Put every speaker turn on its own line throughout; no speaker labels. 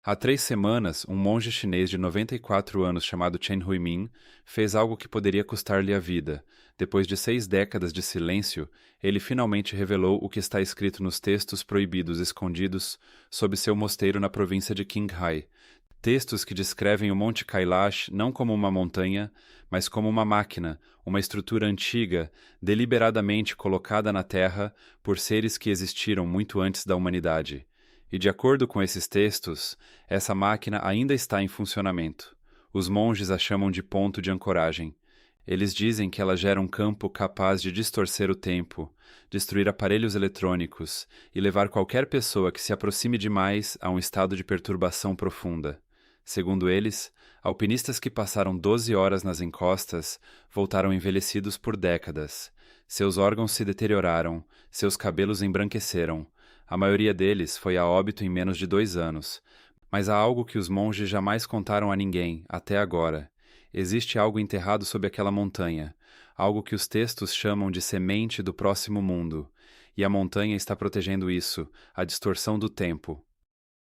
Há 3 semanas, um monge chinês de 94 anos chamado Chen Huimin fez algo que poderia custar-lhe a vida. Depois de 6 décadas de silêncio, ele finalmente revelou o que está escrito nos textos proibidos escondidos sob seu mosteiro na província de Qinghai. Textos que descrevem o Monte Kailash não como uma montanha, mas como uma máquina, uma estrutura antiga, deliberadamente colocada na Terra por seres que existiram muito antes da humanidade. E de acordo com esses textos, essa máquina ainda está em funcionamento. Os monges a chamam de ponto de ancoragem. Eles dizem que ela gera um campo capaz de distorcer o tempo, destruir aparelhos eletrônicos e levar qualquer pessoa que se aproxime demais a um estado de perturbação profunda. Segundo eles, alpinistas que passaram 12 horas nas encostas voltaram envelhecidos por décadas. Seus órgãos se deterioraram, seus cabelos embranqueceram. A maioria deles foi a óbito em menos de 2 anos. Mas há algo que os monges jamais contaram a ninguém, até agora. Existe algo enterrado sob aquela montanha, algo que os textos chamam de semente do próximo mundo. E a montanha está protegendo isso, a distorção do tempo.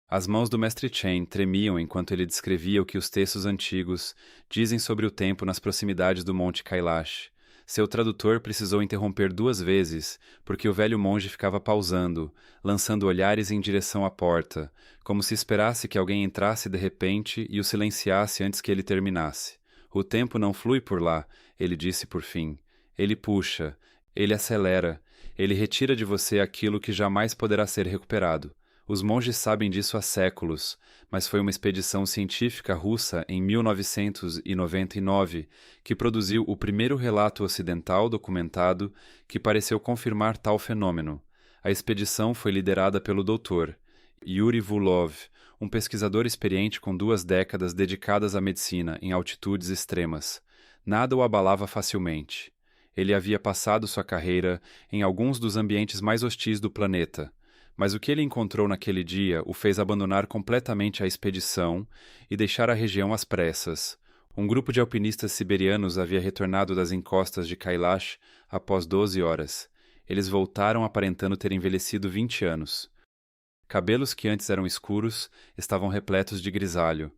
As mãos do mestre Chen tremiam enquanto ele descrevia o que os textos antigos dizem sobre o tempo nas proximidades do Monte Kailash. Seu tradutor precisou interromper 2 vezes, porque o velho monge ficava pausando, lançando olhares em direção à porta, como se esperasse que alguém entrasse de repente e o silenciasse antes que ele terminasse. O tempo não flui por lá, ele disse por fim. Ele puxa, ele acelera, ele retira de você aquilo que jamais poderá ser recuperado. Os monges sabem disso há séculos, mas foi uma expedição científica russa em 1999 que produziu o primeiro relato ocidental documentado que pareceu confirmar tal fenômeno. A expedição foi liderada pelo Dr. Yuri Vulov, um pesquisador experiente com 2 décadas dedicadas à medicina em altitudes extremas. Nada o abalava facilmente. Ele havia passado sua carreira em alguns dos ambientes mais hostis do planeta. Mas o que ele encontrou naquele dia o fez abandonar completamente a expedição e deixar a região às pressas. Um grupo de alpinistas siberianos havia retornado das encostas de Kailash após 12 horas. Eles voltaram aparentando ter envelhecido 20 anos. Cabelos que antes eram escuros estavam repletos de grisalho.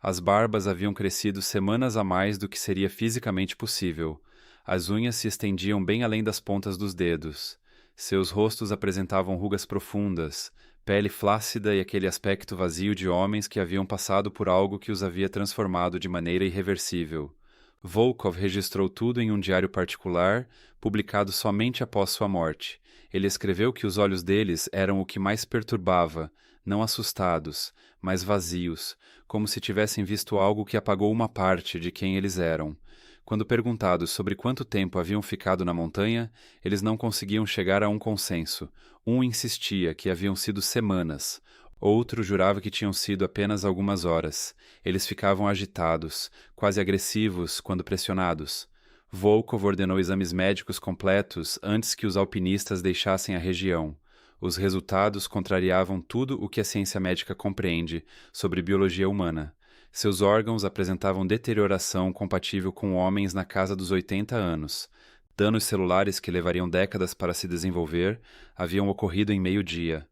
As barbas haviam crescido semanas a mais do que seria fisicamente possível. As unhas se estendiam bem além das pontas dos dedos. Seus rostos apresentavam rugas profundas, pele flácida e aquele aspecto vazio de homens que haviam passado por algo que os havia transformado de maneira irreversível. Volkov registrou tudo em um diário particular, publicado somente após sua morte. Ele escreveu que os olhos deles eram o que mais perturbava, não assustados, mas vazios, como se tivessem visto algo que apagou uma parte de quem eles eram. Quando perguntados sobre quanto tempo haviam ficado na montanha, eles não conseguiam chegar a um consenso. Um insistia que haviam sido semanas. Outro jurava que tinham sido apenas algumas horas. Eles ficavam agitados, quase agressivos quando pressionados. Volkov ordenou exames médicos completos antes que os alpinistas deixassem a região. Os resultados contrariavam tudo o que a ciência médica compreende sobre biologia humana. Seus órgãos apresentavam deterioração compatível com homens na casa dos 80 anos. Danos celulares que levariam décadas para se desenvolver haviam ocorrido em meio-dia.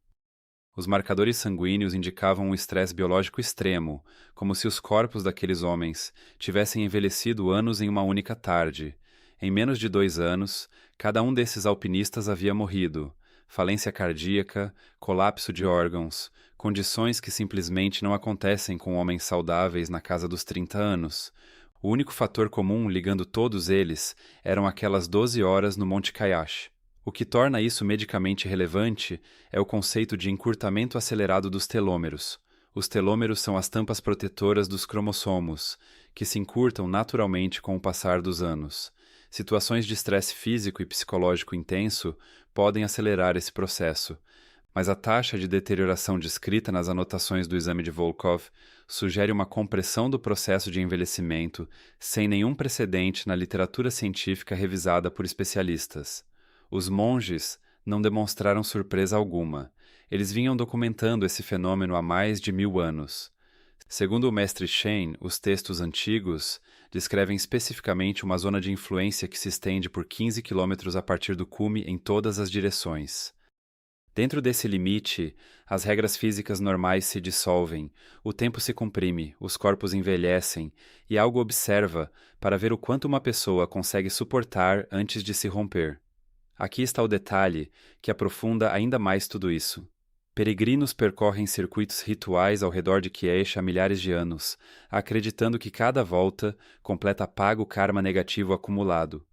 Os marcadores sanguíneos indicavam um estresse biológico extremo, como se os corpos daqueles homens tivessem envelhecido anos em uma única tarde. Em menos de 2 anos, cada um desses alpinistas havia morrido. Falência cardíaca, colapso de órgãos, condições que simplesmente não acontecem com homens saudáveis na casa dos 30 anos. O único fator comum ligando todos eles eram aquelas 12 horas no Monte Kailash. O que torna isso medicamente relevante é o conceito de encurtamento acelerado dos telômeros. Os telômeros são as tampas protetoras dos cromossomos, que se encurtam naturalmente com o passar dos anos. Situações de estresse físico e psicológico intenso podem acelerar esse processo, mas a taxa de deterioração descrita nas anotações do exame de Volkov sugere uma compressão do processo de envelhecimento sem nenhum precedente na literatura científica revisada por especialistas. Os monges não demonstraram surpresa alguma. Eles vinham documentando esse fenômeno há mais de 1000 anos. Segundo o mestre Chen, os textos antigos descrevem especificamente uma zona de influência que se estende por 15 quilômetros a partir do cume em todas as direções. Dentro desse limite, as regras físicas normais se dissolvem, o tempo se comprime, os corpos envelhecem, e algo observa para ver o quanto uma pessoa consegue suportar antes de se romper. Aqui está o detalhe que aprofunda ainda mais tudo isso. Peregrinos percorrem circuitos rituais ao redor de Kiesh há milhares de anos, acreditando que cada volta completa paga o karma negativo acumulado.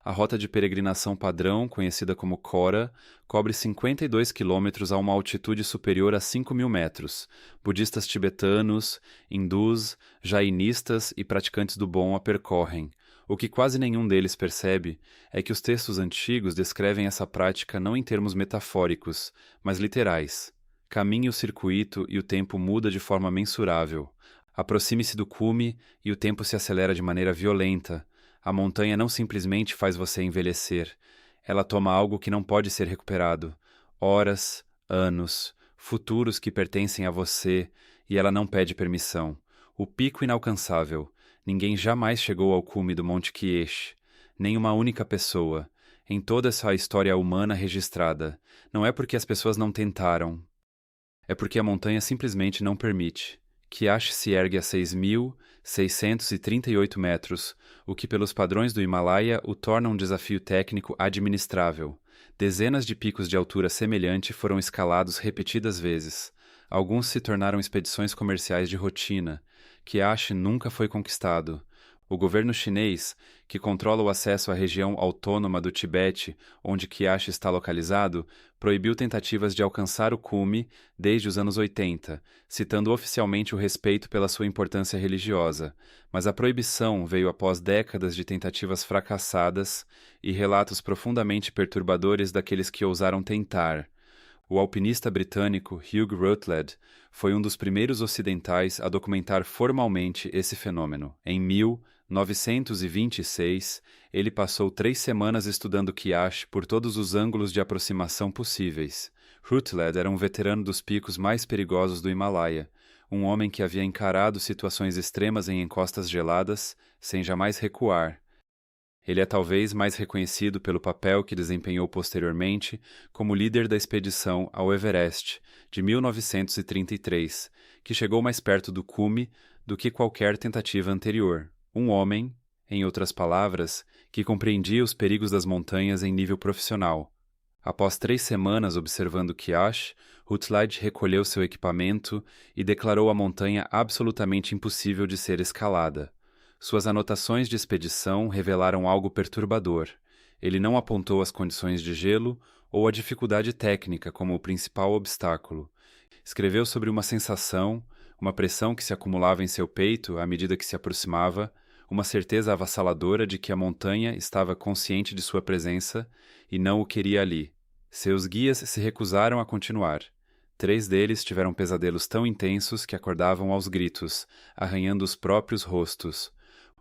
A rota de peregrinação padrão, conhecida como Kora, cobre 52 quilômetros a uma altitude superior a 5.000 metros. Budistas tibetanos, hindus, jainistas e praticantes do bom a percorrem. O que quase nenhum deles percebe é que os textos antigos descrevem essa prática não em termos metafóricos, mas literais. Caminhe o circuito e o tempo muda de forma mensurável. Aproxime-se do cume e o tempo se acelera de maneira violenta. A montanha não simplesmente faz você envelhecer. Ela toma algo que não pode ser recuperado. Horas, anos, futuros que pertencem a você, e ela não pede permissão. O pico inalcançável. Ninguém jamais chegou ao cume do Monte Kiesh. Nem uma única pessoa. Em toda essa história humana registrada. Não é porque as pessoas não tentaram. É porque a montanha simplesmente não permite. Kiesh se ergue a 6.638 metros, o que pelos padrões do Himalaia o torna um desafio técnico administrável. Dezenas de picos de altura semelhante foram escalados repetidas vezes. Alguns se tornaram expedições comerciais de rotina. Kiesh nunca foi conquistado. O governo chinês, que controla o acesso à região autônoma do Tibete, onde Kiesh está localizado, proibiu tentativas de alcançar o cume desde os anos 80, citando oficialmente o respeito pela sua importância religiosa. Mas a proibição veio após décadas de tentativas fracassadas e relatos profundamente perturbadores daqueles que ousaram tentar. O alpinista britânico Hugh Rutledge foi um dos primeiros ocidentais a documentar formalmente esse fenômeno. Em 1926, ele passou 3 semanas estudando Kiesh por todos os ângulos de aproximação possíveis. Rutledge era um veterano dos picos mais perigosos do Himalaia, um homem que havia encarado situações extremas em encostas geladas sem jamais recuar. Ele é talvez mais reconhecido pelo papel que desempenhou posteriormente como líder da expedição ao Everest, de 1933, que chegou mais perto do cume do que qualquer tentativa anterior. Um homem, em outras palavras, que compreendia os perigos das montanhas em nível profissional. Após 3 semanas observando Kiesh, Rutledge recolheu seu equipamento e declarou a montanha absolutamente impossível de ser escalada. Suas anotações de expedição revelaram algo perturbador. Ele não apontou as condições de gelo ou a dificuldade técnica como o principal obstáculo. Escreveu sobre uma sensação, uma pressão que se acumulava em seu peito à medida que se aproximava, uma certeza avassaladora de que a montanha estava consciente de sua presença e não o queria ali. Seus guias se recusaram a continuar. 3 deles tiveram pesadelos tão intensos que acordavam aos gritos, arranhando os próprios rostos.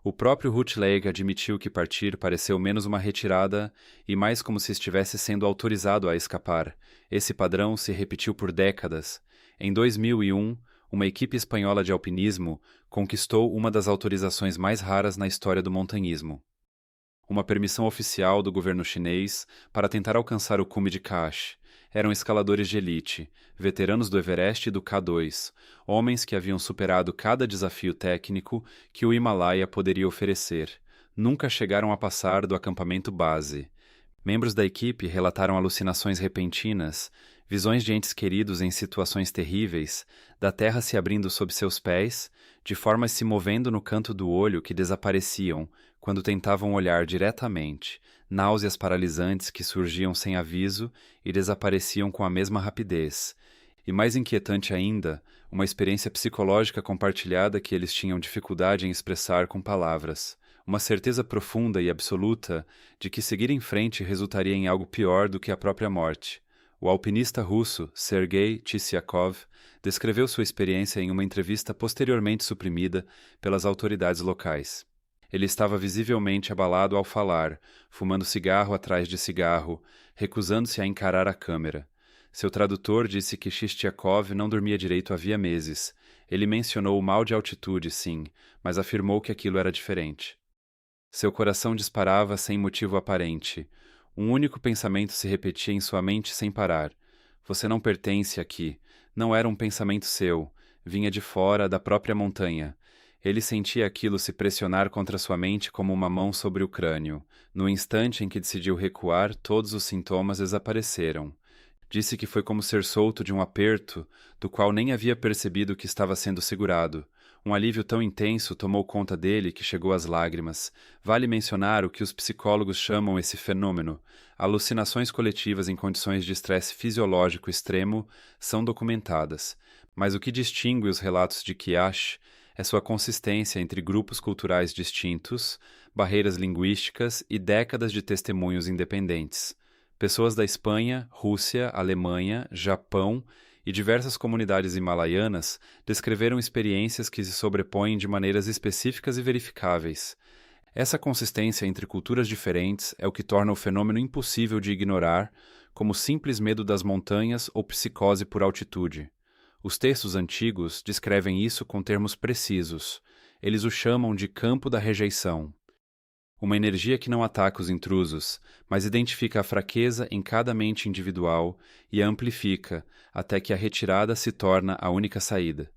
O próprio Rutledge admitiu que partir pareceu menos uma retirada e mais como se estivesse sendo autorizado a escapar. Esse padrão se repetiu por décadas. Em 2001, uma equipe espanhola de alpinismo conquistou uma das autorizações mais raras na história do montanhismo. Uma permissão oficial do governo chinês para tentar alcançar o cume de Kiesh. Eram escaladores de elite, veteranos do Everest e do K2, homens que haviam superado cada desafio técnico que o Himalaia poderia oferecer. Nunca chegaram a passar do acampamento base. Membros da equipe relataram alucinações repentinas, visões de entes queridos em situações terríveis, da terra se abrindo sob seus pés, de formas se movendo no canto do olho que desapareciam quando tentavam olhar diretamente, náuseas paralisantes que surgiam sem aviso e desapareciam com a mesma rapidez. E mais inquietante ainda, uma experiência psicológica compartilhada que eles tinham dificuldade em expressar com palavras. Uma certeza profunda e absoluta de que seguir em frente resultaria em algo pior do que a própria morte. O alpinista russo Sergei Tisyakov descreveu sua experiência em uma entrevista posteriormente suprimida pelas autoridades locais. Ele estava visivelmente abalado ao falar, fumando cigarro atrás de cigarro, recusando-se a encarar a câmera. Seu tradutor disse que Tisyakov não dormia direito havia meses. Ele mencionou o mal de altitude, sim, mas afirmou que aquilo era diferente. Seu coração disparava sem motivo aparente. Um único pensamento se repetia em sua mente sem parar. Você não pertence aqui. Não era um pensamento seu. Vinha de fora, da própria montanha. Ele sentia aquilo se pressionar contra sua mente como uma mão sobre o crânio. No instante em que decidiu recuar, todos os sintomas desapareceram. Disse que foi como ser solto de um aperto, do qual nem havia percebido que estava sendo segurado. Um alívio tão intenso tomou conta dele que chegou às lágrimas. Vale mencionar o que os psicólogos chamam esse fenômeno. Alucinações coletivas em condições de estresse fisiológico extremo são documentadas. Mas o que distingue os relatos de Kyash é sua consistência entre grupos culturais distintos, barreiras linguísticas e décadas de testemunhos independentes. Pessoas da Espanha, Rússia, Alemanha, Japão e diversas comunidades himalaianas descreveram experiências que se sobrepõem de maneiras específicas e verificáveis. Essa consistência entre culturas diferentes é o que torna o fenômeno impossível de ignorar, como simples medo das montanhas ou psicose por altitude. Os textos antigos descrevem isso com termos precisos. Eles o chamam de campo da rejeição. Uma energia que não ataca os intrusos, mas identifica a fraqueza em cada mente individual e a amplifica até que a retirada se torna a única saída.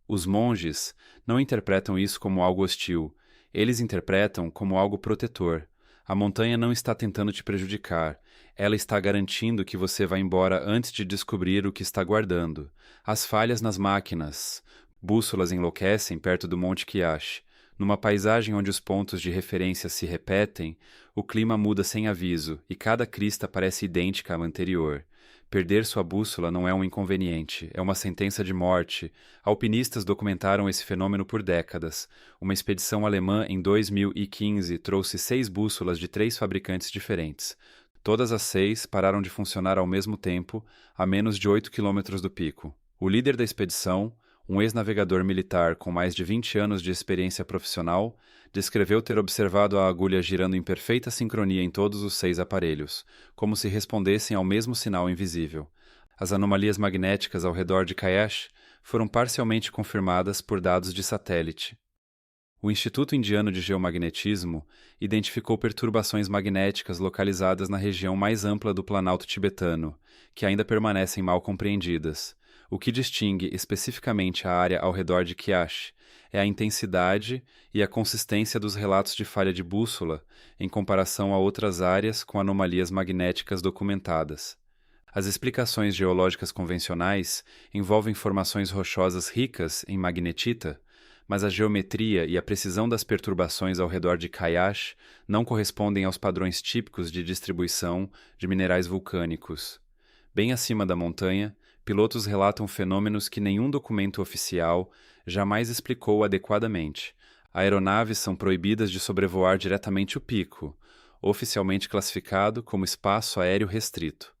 Os monges não interpretam isso como algo hostil, eles interpretam como algo protetor. A montanha não está tentando te prejudicar, ela está garantindo que você vá embora antes de descobrir o que está guardando. As falhas nas máquinas. Bússolas enlouquecem perto do Monte Kyash. Numa paisagem onde os pontos de referência se repetem, o clima muda sem aviso e cada crista parece idêntica à anterior. Perder sua bússola não é um inconveniente, é uma sentença de morte. Alpinistas documentaram esse fenômeno por décadas. Uma expedição alemã em 2015 trouxe 6 bússolas de 3 fabricantes diferentes. Todas as 6 pararam de funcionar ao mesmo tempo, a menos de 8 quilômetros do pico. O líder da expedição, um ex-navegador militar com mais de 20 anos de experiência profissional, descreveu ter observado a agulha girando em perfeita sincronia em todos os 6 aparelhos, como se respondessem ao mesmo sinal invisível. As anomalias magnéticas ao redor de Kyash foram parcialmente confirmadas por dados de satélite. O Instituto Indiano de Geomagnetismo identificou perturbações magnéticas localizadas na região mais ampla do Planalto tibetano, que ainda permanecem mal compreendidas. O que distingue especificamente a área ao redor de Kyash é a intensidade e a consistência dos relatos de falha de bússola em comparação a outras áreas com anomalias magnéticas documentadas. As explicações geológicas convencionais envolvem formações rochosas ricas em magnetita, mas a geometria e a precisão das perturbações ao redor de Kyash não correspondem aos padrões típicos de distribuição de minerais vulcânicos. Bem acima da montanha, pilotos relatam fenômenos que nenhum documento oficial jamais explicou adequadamente. Aeronaves são proibidas de sobrevoar diretamente o pico, oficialmente classificado como espaço aéreo restrito.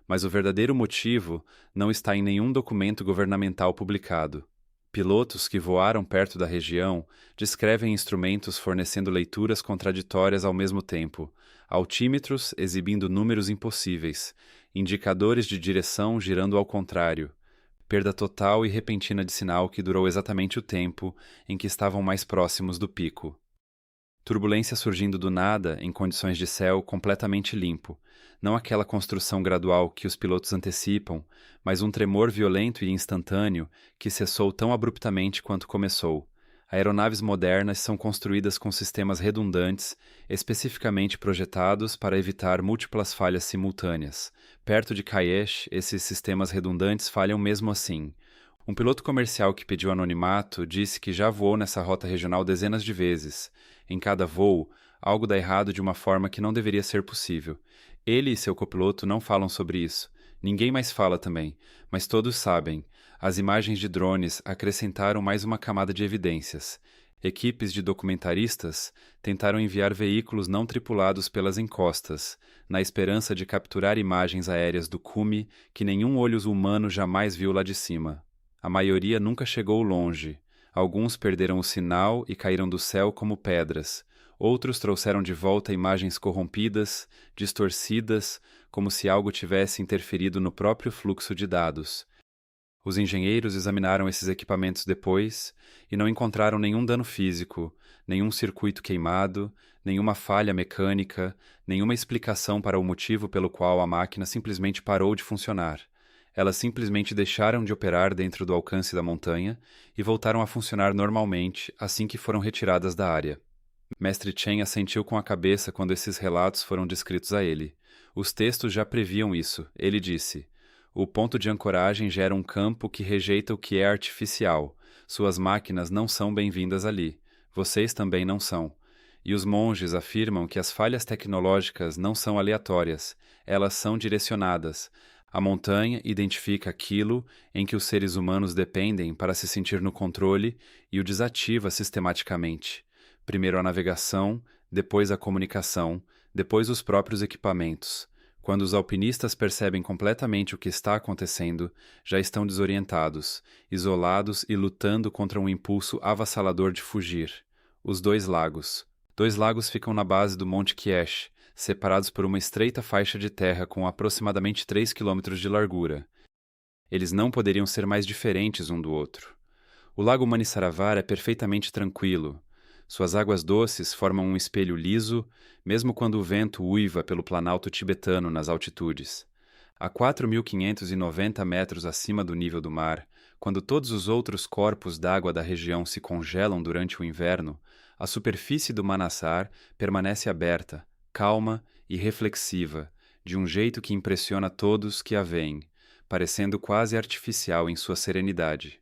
Mas o verdadeiro motivo não está em nenhum documento governamental publicado. Pilotos que voaram perto da região descrevem instrumentos fornecendo leituras contraditórias ao mesmo tempo, altímetros exibindo números impossíveis, indicadores de direção girando ao contrário, perda total e repentina de sinal que durou exatamente o tempo em que estavam mais próximos do pico. Turbulência surgindo do nada em condições de céu completamente limpo, não aquela construção gradual que os pilotos antecipam, mas um tremor violento e instantâneo que cessou tão abruptamente quanto começou. Aeronaves modernas são construídas com sistemas redundantes, especificamente projetados para evitar múltiplas falhas simultâneas. Perto de Kyash, esses sistemas redundantes falham mesmo assim. Um piloto comercial que pediu anonimato disse que já voou nessa rota regional dezenas de vezes. Em cada voo, algo dá errado de uma forma que não deveria ser possível. Ele e seu copiloto não falam sobre isso. Ninguém mais fala também, mas todos sabem. As imagens de drones acrescentaram mais uma camada de evidências. Equipes de documentaristas tentaram enviar veículos não tripulados pelas encostas, na esperança de capturar imagens aéreas do cume que nenhum olho humano jamais viu lá de cima. A maioria nunca chegou longe. Alguns perderam o sinal e caíram do céu como pedras. Outros trouxeram de volta imagens corrompidas, distorcidas, como se algo tivesse interferido no próprio fluxo de dados. Os engenheiros examinaram esses equipamentos depois e não encontraram nenhum dano físico, nenhum circuito queimado, nenhuma falha mecânica, nenhuma explicação para o motivo pelo qual a máquina simplesmente parou de funcionar. Elas simplesmente deixaram de operar dentro do alcance da montanha e voltaram a funcionar normalmente assim que foram retiradas da área. Mestre Chen assentiu com a cabeça quando esses relatos foram descritos a ele. Os textos já previam isso. Ele disse: "O ponto de ancoragem gera um campo que rejeita o que é artificial. Suas máquinas não são bem-vindas ali. Vocês também não são." E os monges afirmam que as falhas tecnológicas não são aleatórias, elas são direcionadas. A montanha identifica aquilo em que os seres humanos dependem para se sentir no controle e o desativa sistematicamente. Primeiro a navegação, depois a comunicação, depois os próprios equipamentos. Quando os alpinistas percebem completamente o que está acontecendo, já estão desorientados, isolados e lutando contra um impulso avassalador de fugir. Os dois lagos. Dois lagos ficam na base do Monte Kiesh, separados por uma estreita faixa de terra com aproximadamente 3 quilômetros de largura. Eles não poderiam ser mais diferentes um do outro. O lago Manissaravar é perfeitamente tranquilo. Suas águas doces formam um espelho liso, mesmo quando o vento uiva pelo planalto tibetano nas altitudes. A 4.590 metros acima do nível do mar, quando todos os outros corpos d'água da região se congelam durante o inverno, a superfície do Manassar permanece aberta, calma e reflexiva, de um jeito que impressiona todos que a veem, parecendo quase artificial em sua serenidade.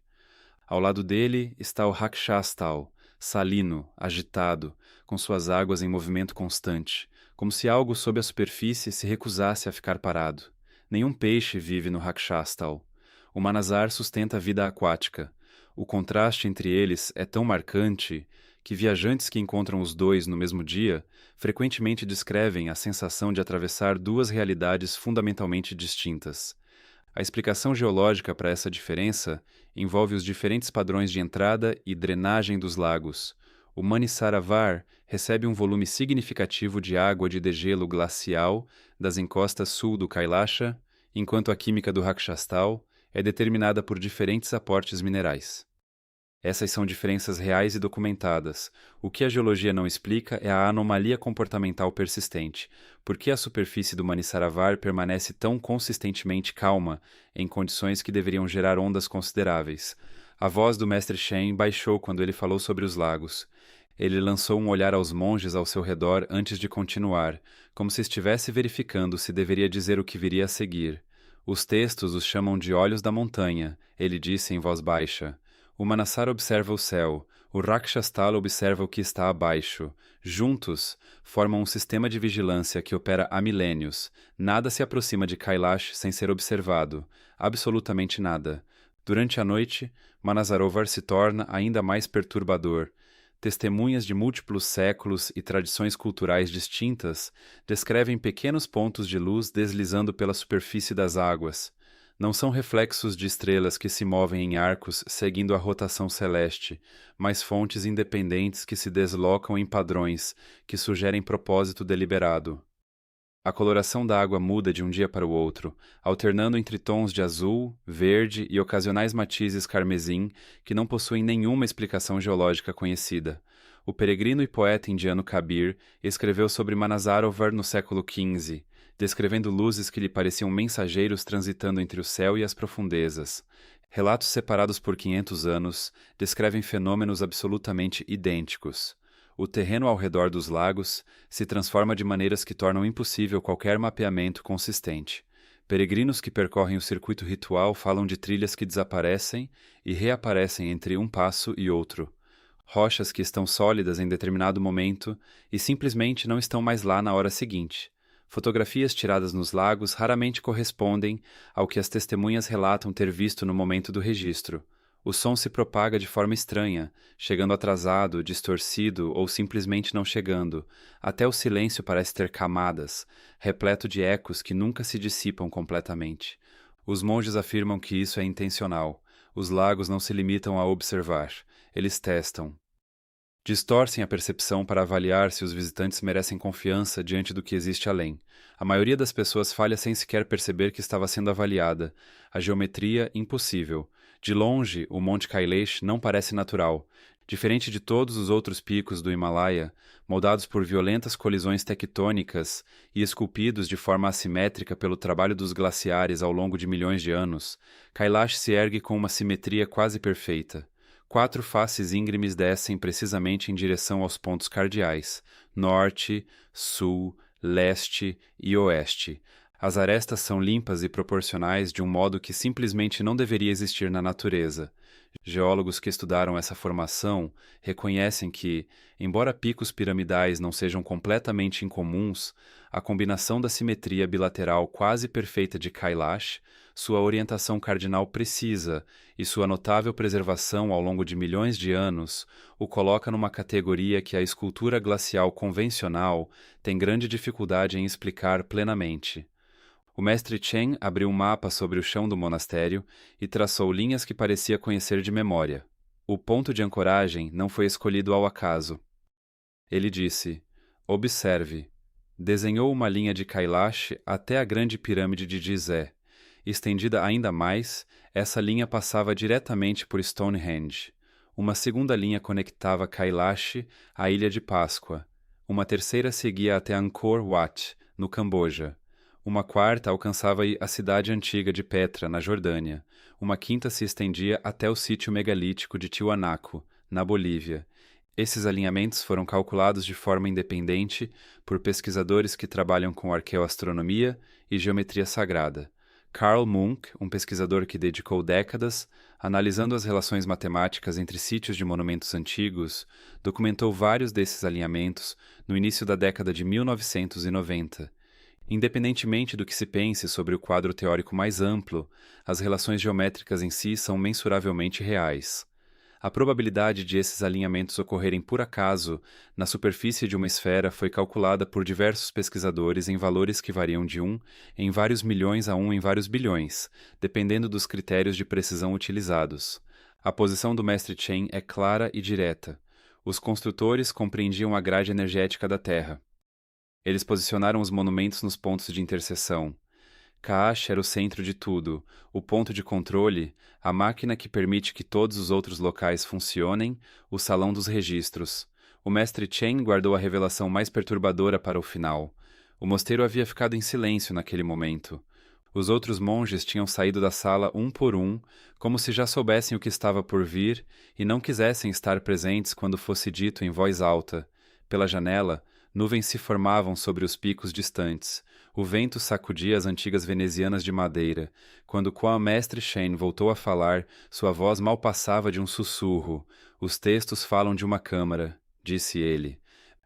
Ao lado dele está o Rakshastal, salino, agitado, com suas águas em movimento constante, como se algo sob a superfície se recusasse a ficar parado. Nenhum peixe vive no Rakshastal. O Manassar sustenta a vida aquática. O contraste entre eles é tão marcante que viajantes que encontram os dois no mesmo dia frequentemente descrevem a sensação de atravessar duas realidades fundamentalmente distintas. A explicação geológica para essa diferença envolve os diferentes padrões de entrada e drenagem dos lagos. O Manissaravar recebe um volume significativo de água de degelo glacial das encostas sul do Kailasha, enquanto a química do Rakshastal é determinada por diferentes aportes minerais. Essas são diferenças reais e documentadas. O que a geologia não explica é a anomalia comportamental persistente. Por que a superfície do Manissaravar permanece tão consistentemente calma em condições que deveriam gerar ondas consideráveis? A voz do mestre Shen baixou quando ele falou sobre os lagos. Ele lançou um olhar aos monges ao seu redor antes de continuar, como se estivesse verificando se deveria dizer o que viria a seguir. Os textos os chamam de olhos da montanha, ele disse em voz baixa. O Manassar observa o céu, o Rakshastal observa o que está abaixo. Juntos, formam um sistema de vigilância que opera há milênios. Nada se aproxima de Kailash sem ser observado. Absolutamente nada. Durante a noite, Manassarovar se torna ainda mais perturbador. Testemunhas de múltiplos séculos e tradições culturais distintas descrevem pequenos pontos de luz deslizando pela superfície das águas. Não são reflexos de estrelas que se movem em arcos seguindo a rotação celeste, mas fontes independentes que se deslocam em padrões que sugerem propósito deliberado. A coloração da água muda de um dia para o outro, alternando entre tons de azul, verde e ocasionais matizes carmesim que não possuem nenhuma explicação geológica conhecida. O peregrino e poeta indiano Kabir escreveu sobre Manassarovar no século XV, descrevendo luzes que lhe pareciam mensageiros transitando entre o céu e as profundezas. Relatos separados por 500 anos descrevem fenômenos absolutamente idênticos. O terreno ao redor dos lagos se transforma de maneiras que tornam impossível qualquer mapeamento consistente. Peregrinos que percorrem o circuito ritual falam de trilhas que desaparecem e reaparecem entre um passo e outro. Rochas que estão sólidas em determinado momento e simplesmente não estão mais lá na hora seguinte. Fotografias tiradas nos lagos raramente correspondem ao que as testemunhas relatam ter visto no momento do registro. O som se propaga de forma estranha, chegando atrasado, distorcido ou simplesmente não chegando. Até o silêncio parece ter camadas, repleto de ecos que nunca se dissipam completamente. Os monges afirmam que isso é intencional. Os lagos não se limitam a observar, eles testam. Distorcem a percepção para avaliar se os visitantes merecem confiança diante do que existe além. A maioria das pessoas falha sem sequer perceber que estava sendo avaliada. A geometria, impossível. De longe, o Monte Kailash não parece natural. Diferente de todos os outros picos do Himalaia, moldados por violentas colisões tectônicas e esculpidos de forma assimétrica pelo trabalho dos glaciares ao longo de milhões de anos, Kailash se ergue com uma simetria quase perfeita. 4 faces íngremes descem precisamente em direção aos pontos cardeais: norte, sul, leste e oeste. As arestas são limpas e proporcionais de um modo que simplesmente não deveria existir na natureza. Geólogos que estudaram essa formação reconhecem que, embora picos piramidais não sejam completamente incomuns, a combinação da simetria bilateral quase perfeita de Kailash, sua orientação cardinal precisa e sua notável preservação ao longo de milhões de anos o coloca numa categoria que a escultura glacial convencional tem grande dificuldade em explicar plenamente. O mestre Chen abriu um mapa sobre o chão do monastério e traçou linhas que parecia conhecer de memória. O ponto de ancoragem não foi escolhido ao acaso. Ele disse: "Observe." Desenhou uma linha de Kailash até a grande pirâmide de Gizé. Estendida ainda mais, essa linha passava diretamente por Stonehenge. Uma segunda linha conectava Kailash à Ilha de Páscoa. Uma terceira seguia até Angkor Wat, no Camboja. Uma quarta alcançava a cidade antiga de Petra, na Jordânia. Uma quinta se estendia até o sítio megalítico de Tiwanaku, na Bolívia. Esses alinhamentos foram calculados de forma independente por pesquisadores que trabalham com arqueoastronomia e geometria sagrada. Carl Munk, um pesquisador que dedicou décadas analisando as relações matemáticas entre sítios de monumentos antigos, documentou vários desses alinhamentos no início da década de 1990. Independentemente do que se pense sobre o quadro teórico mais amplo, as relações geométricas em si são mensuravelmente reais. A probabilidade de esses alinhamentos ocorrerem por acaso na superfície de uma esfera foi calculada por diversos pesquisadores em valores que variam de 1 em vários milhões a 1 em vários bilhões, dependendo dos critérios de precisão utilizados. A posição do mestre Chen é clara e direta. Os construtores compreendiam a grade energética da Terra. Eles posicionaram os monumentos nos pontos de interseção. Kaash era o centro de tudo, o ponto de controle, a máquina que permite que todos os outros locais funcionem, o salão dos registros. O mestre Chen guardou a revelação mais perturbadora para o final. O mosteiro havia ficado em silêncio naquele momento. Os outros monges tinham saído da sala um por um, como se já soubessem o que estava por vir e não quisessem estar presentes quando fosse dito em voz alta. Pela janela, nuvens se formavam sobre os picos distantes. O vento sacudia as antigas venezianas de madeira. Quando o mestre Chen voltou a falar, sua voz mal passava de um sussurro. "Os textos falam de uma câmara", disse ele.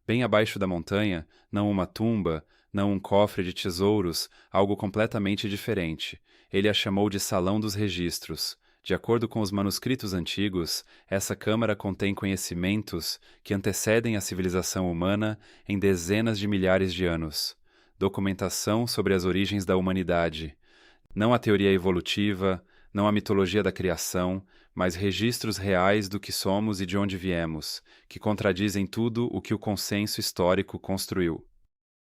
Bem abaixo da montanha, não uma tumba, não um cofre de tesouros, algo completamente diferente. Ele a chamou de Salão dos Registros. De acordo com os manuscritos antigos, essa câmara contém conhecimentos que antecedem a civilização humana em dezenas de milhares de anos. Documentação sobre as origens da humanidade. Não a teoria evolutiva, não a mitologia da criação, mas registros reais do que somos e de onde viemos, que contradizem tudo o que o consenso histórico construiu.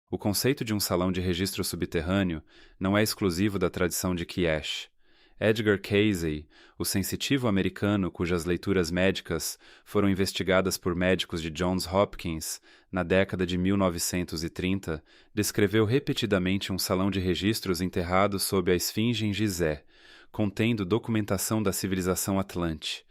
O conceito de um salão de registro subterrâneo não é exclusivo da tradição de Kiesh. Edgar Cayce, o sensitivo americano cujas leituras médicas foram investigadas por médicos de Johns Hopkins na década de 1930, descreveu repetidamente um salão de registros enterrado sob a esfinge em Gizé, contendo documentação da civilização Atlante.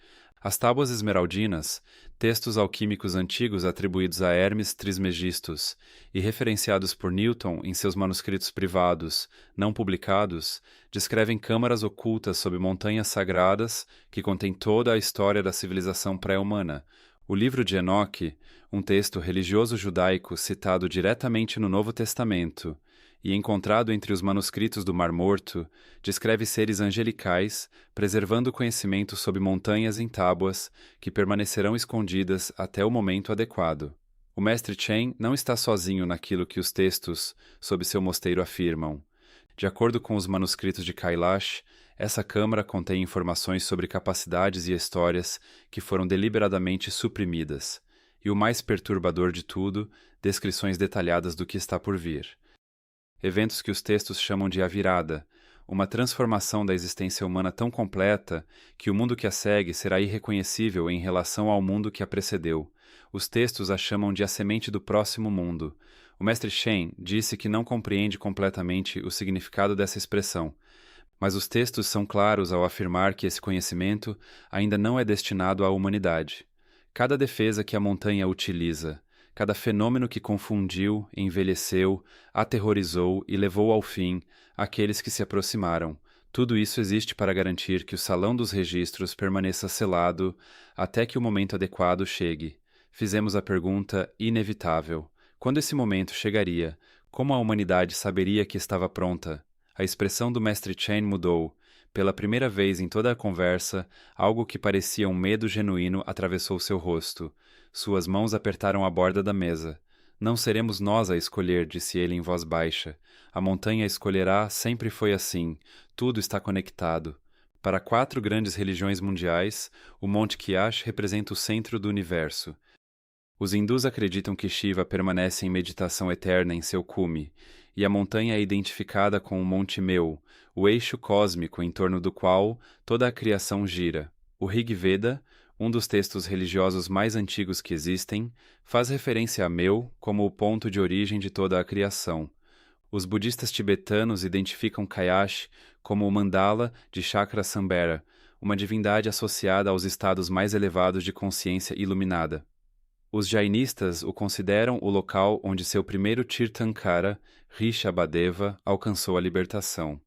As tábuas esmeraldinas, textos alquímicos antigos atribuídos a Hermes Trismegistus e referenciados por Newton em seus manuscritos privados, não publicados, descrevem câmaras ocultas sob montanhas sagradas que contêm toda a história da civilização pré-humana. O livro de Enoque, um texto religioso judaico citado diretamente no Novo Testamento, e encontrado entre os manuscritos do Mar Morto, descreve seres angelicais preservando conhecimento sob montanhas em tábuas que permanecerão escondidas até o momento adequado. O mestre Chen não está sozinho naquilo que os textos sob seu mosteiro afirmam. De acordo com os manuscritos de Kailash, essa câmara contém informações sobre capacidades e histórias que foram deliberadamente suprimidas. E o mais perturbador de tudo, descrições detalhadas do que está por vir. Eventos que os textos chamam de a virada, uma transformação da existência humana tão completa que o mundo que a segue será irreconhecível em relação ao mundo que a precedeu. Os textos a chamam de a semente do próximo mundo. O mestre Shen disse que não compreende completamente o significado dessa expressão, mas os textos são claros ao afirmar que esse conhecimento ainda não é destinado à humanidade. Cada defesa que a montanha utiliza, cada fenômeno que confundiu, envelheceu, aterrorizou e levou ao fim aqueles que se aproximaram, tudo isso existe para garantir que o salão dos registros permaneça selado até que o momento adequado chegue. Fizemos a pergunta inevitável: quando esse momento chegaria, como a humanidade saberia que estava pronta? A expressão do mestre Chen mudou. Pela primeira vez em toda a conversa, algo que parecia um medo genuíno atravessou seu rosto. Suas mãos apertaram a borda da mesa. Não seremos nós a escolher, disse ele em voz baixa. A montanha escolherá, sempre foi assim. Tudo está conectado. Para 4 grandes religiões mundiais, o Monte Kailash representa o centro do universo. Os hindus acreditam que Shiva permanece em meditação eterna em seu cume, e a montanha é identificada com o Monte Meu, o eixo cósmico em torno do qual toda a criação gira. O Rig Veda, um dos textos religiosos mais antigos que existem, faz referência a Meu como o ponto de origem de toda a criação. Os budistas tibetanos identificam Kailash como o mandala de Chakrasambhara, uma divindade associada aos estados mais elevados de consciência iluminada. Os jainistas o consideram o local onde seu primeiro Tirthankara, Rishabhadeva, alcançou a libertação.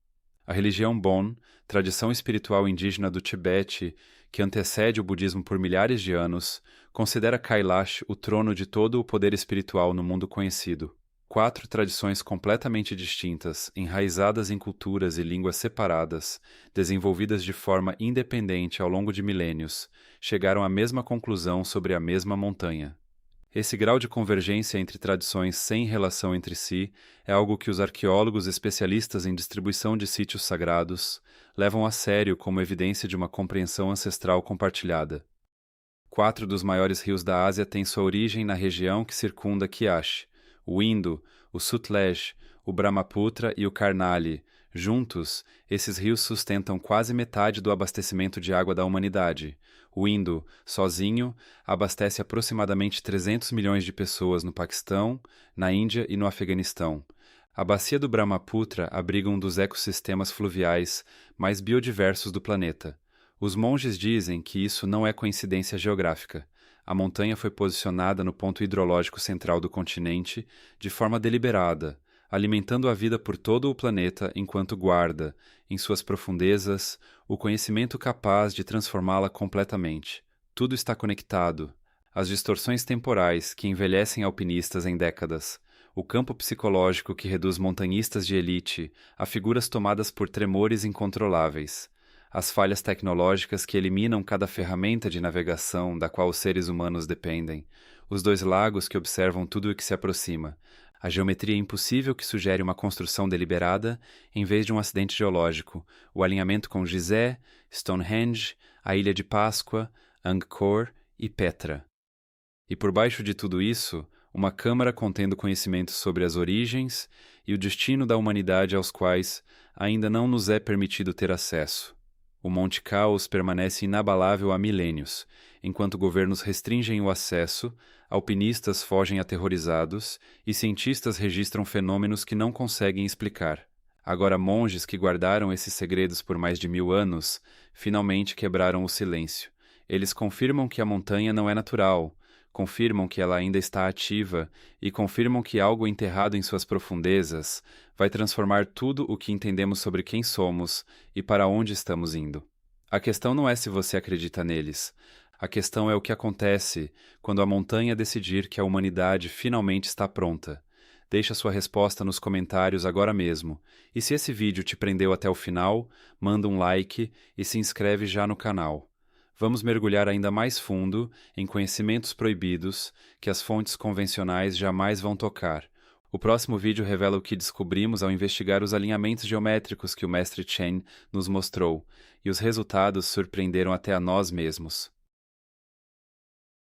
A religião Bon, tradição espiritual indígena do Tibete, que antecede o budismo por milhares de anos, considera Kailash o trono de todo o poder espiritual no mundo conhecido. 4 tradições completamente distintas, enraizadas em culturas e línguas separadas, desenvolvidas de forma independente ao longo de milênios, chegaram à mesma conclusão sobre a mesma montanha. Esse grau de convergência entre tradições sem relação entre si é algo que os arqueólogos especialistas em distribuição de sítios sagrados levam a sério como evidência de uma compreensão ancestral compartilhada. 4 dos maiores rios da Ásia têm sua origem na região que circunda Kailash: o Indo, o Sutlej, o Brahmaputra e o Karnali. Juntos, esses rios sustentam quase metade do abastecimento de água da humanidade. O Indo, sozinho, abastece aproximadamente 300 milhões de pessoas no Paquistão, na Índia e no Afeganistão. A bacia do Brahmaputra abriga um dos ecossistemas fluviais mais biodiversos do planeta. Os monges dizem que isso não é coincidência geográfica. A montanha foi posicionada no ponto hidrológico central do continente de forma deliberada, alimentando a vida por todo o planeta enquanto guarda, em suas profundezas, o conhecimento capaz de transformá-la completamente. Tudo está conectado. As distorções temporais que envelhecem alpinistas em décadas, o campo psicológico que reduz montanhistas de elite a figuras tomadas por tremores incontroláveis, as falhas tecnológicas que eliminam cada ferramenta de navegação da qual os seres humanos dependem, os 2 lagos que observam tudo o que se aproxima, a geometria impossível que sugere uma construção deliberada em vez de um acidente geológico, o alinhamento com Gizeh, Stonehenge, a Ilha de Páscoa, Angkor e Petra. E por baixo de tudo isso, uma câmara contendo conhecimentos sobre as origens e o destino da humanidade aos quais ainda não nos é permitido ter acesso. O Monte Caos permanece inabalável há milênios, enquanto governos restringem o acesso, alpinistas fogem aterrorizados e cientistas registram fenômenos que não conseguem explicar. Agora monges que guardaram esses segredos por mais de 1000 anos, finalmente quebraram o silêncio. Eles confirmam que a montanha não é natural, confirmam que ela ainda está ativa e confirmam que algo enterrado em suas profundezas vai transformar tudo o que entendemos sobre quem somos e para onde estamos indo. A questão não é se você acredita neles. A questão é o que acontece quando a montanha decidir que a humanidade finalmente está pronta. Deixa sua resposta nos comentários agora mesmo. E se esse vídeo te prendeu até o final, manda um like e se inscreve já no canal. Vamos mergulhar ainda mais fundo em conhecimentos proibidos que as fontes convencionais jamais vão tocar. O próximo vídeo revela o que descobrimos ao investigar os alinhamentos geométricos que o mestre Chen nos mostrou, e os resultados surpreenderam até a nós mesmos.